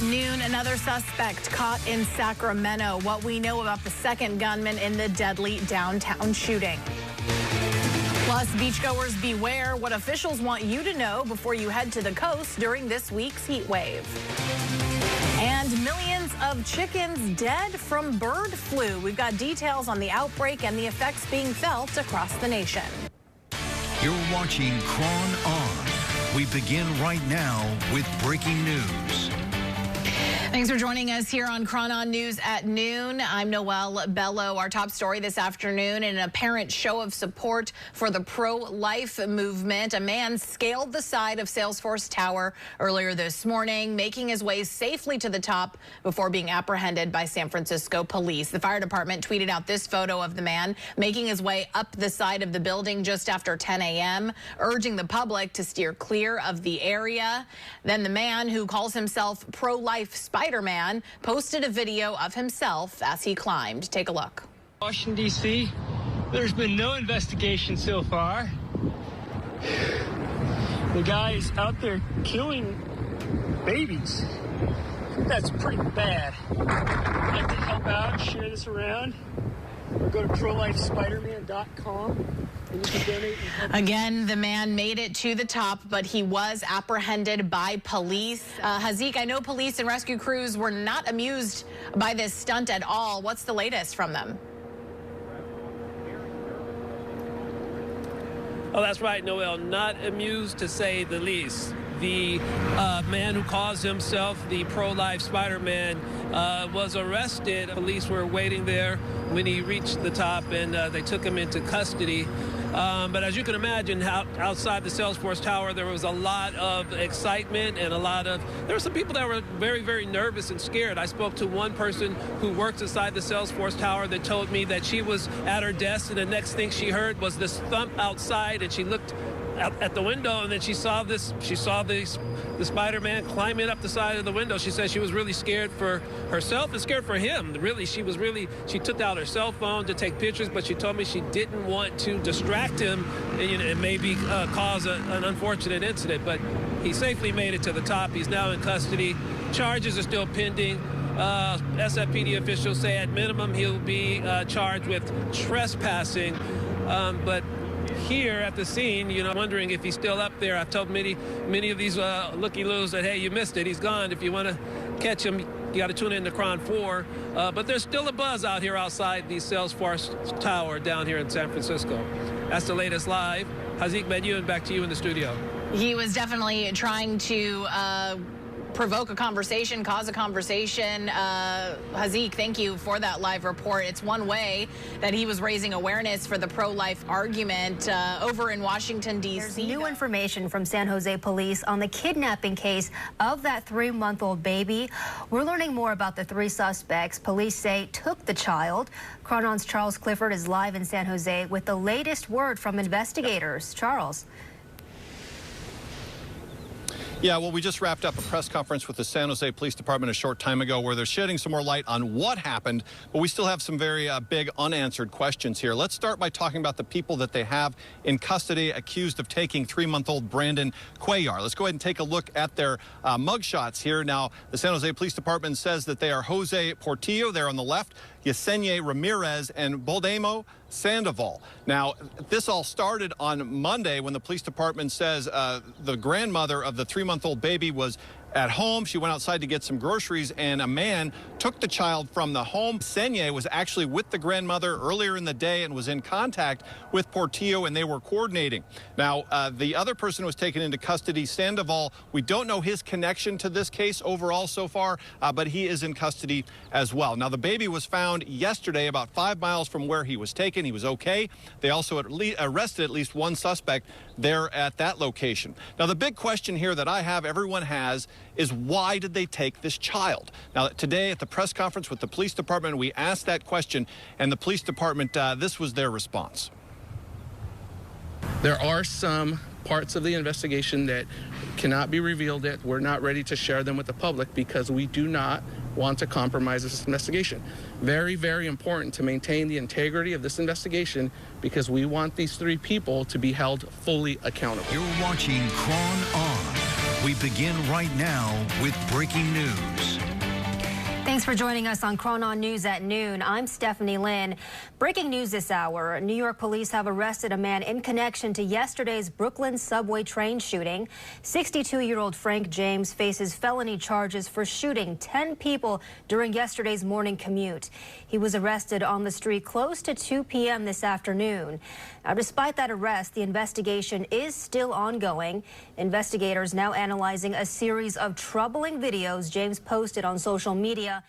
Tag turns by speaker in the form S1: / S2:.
S1: At noon, another suspect caught in Sacramento. What we know about the second gunman in the deadly downtown shooting. Plus, beachgoers beware what officials want you to know before you head to the coast during this week's heat wave. And millions of chickens dead from bird flu. We've got details on the outbreak and the effects being felt across the nation.
S2: You're watching Cron On. We begin right now with breaking news.
S1: Thanks for joining us here on Cron On News at noon. I'm Noelle Bello. Our top story this afternoon, in an apparent show of support for the pro-life movement, a man scaled the side of Salesforce Tower earlier this morning, making his way safely to the top before being apprehended by San Francisco police. The fire department tweeted out this photo of the man making his way up the side of the building just after 10 a.m., urging the public to steer clear of the area. Then the man, who calls himself pro-life Spider-Man, posted a video of himself as he climbed. Take a look.
S3: Washington, D.C., there's been no investigation so far. The guy is out there killing babies. That's pretty bad. If you'd like to help out, share this around, or go to prolifespiderman.com.
S1: Again, the man made it to the top, but he was apprehended by police. Hazik, I know police and rescue crews were not amused by this stunt at all. What's the latest from them?
S4: Oh, that's right, Noelle. Not amused, to say the least. The man who calls himself the pro-life Spider-Man was arrested. Police were waiting there when he reached the top, and they took him into custody. But as you can imagine, outside the Salesforce Tower, there was a lot of excitement and there were some people that were very, very nervous and scared. I spoke to one person who works inside the Salesforce Tower that told me that she was at her desk, and the next thing she heard was this thump outside, and she looked out at the window, and then she saw the Spider-Man climbing up the side of the window. She said she was really scared for herself and scared for him. Really, she took out her cell phone to take pictures, but she told me she didn't want to distract him and maybe cause an unfortunate incident. But he safely made it to the top. He's now in custody. Charges are still pending. SFPD officials say at minimum he'll be charged with trespassing. But here at the scene, wondering if he's still up there. I've told many of these looky-loos that, hey, you missed it. He's gone. If you want to catch him, you got to tune in to Cron 4. But there's still a buzz out here outside the Salesforce Tower down here in San Francisco. That's the latest live. Hazik Menyun, back to you in the studio.
S1: He was definitely trying to provoke a conversation, cause a conversation. Hazik, thank you for that live report. It's one way that he was raising awareness for the pro-life argument over in Washington, D.C.
S5: There's new information from San Jose police on the kidnapping case of that 3-month-old baby. We're learning more about the 3 suspects police say took the child. Cron On's Charles Clifford is live in San Jose with the latest word from investigators. Charles.
S6: Yeah, well, we just wrapped up a press conference with the San Jose Police Department a short time ago where they're shedding some more light on what happened, but we still have some very big unanswered questions here. Let's start by talking about the people that they have in custody accused of taking 3-month-old Brandon Cuellar. Let's go ahead and take a look at their mugshots here. Now, the San Jose Police Department says that they are Jose Portillo there on the left, Yesenia Ramirez, and Boldemo Sandoval. Now, this all started on Monday when the police department says the grandmother of the 3-month-old baby was at home. She went outside to get some groceries, and a man took the child from the home. Yesenia was actually with the grandmother earlier in the day and was in contact with Portillo, and they were coordinating. Now, the other person was taken into custody, Sandoval. We don't know his connection to this case overall so far, but he is in custody as well. Now, the baby was found yesterday about 5 miles from where he was taken. He was okay. They also arrested at least one suspect there at that location. Now, the big question here that I have, everyone has, is why did they take this child? Now, today at the press conference with the police department, we asked that question, and the police department, this was their response.
S7: There are some parts of the investigation that cannot be revealed yet. We're not ready to share them with the public because we do not want to compromise this investigation. Very, very important to maintain the integrity of this investigation because we want these 3 people to be held fully accountable.
S2: You're watching Cron On. We begin right now with breaking news.
S5: Thanks for joining us on Chronon News at noon. I'm Stephanie Lynn. Breaking news this hour. New York police have arrested a man in connection to yesterday's Brooklyn subway train shooting. 62-year-old Frank James faces felony charges for shooting 10 people during yesterday's morning commute. He was arrested on the street close to 2 p.m. this afternoon. Now, despite that arrest, the investigation is still ongoing. Investigators now analyzing a series of troubling videos James posted on social media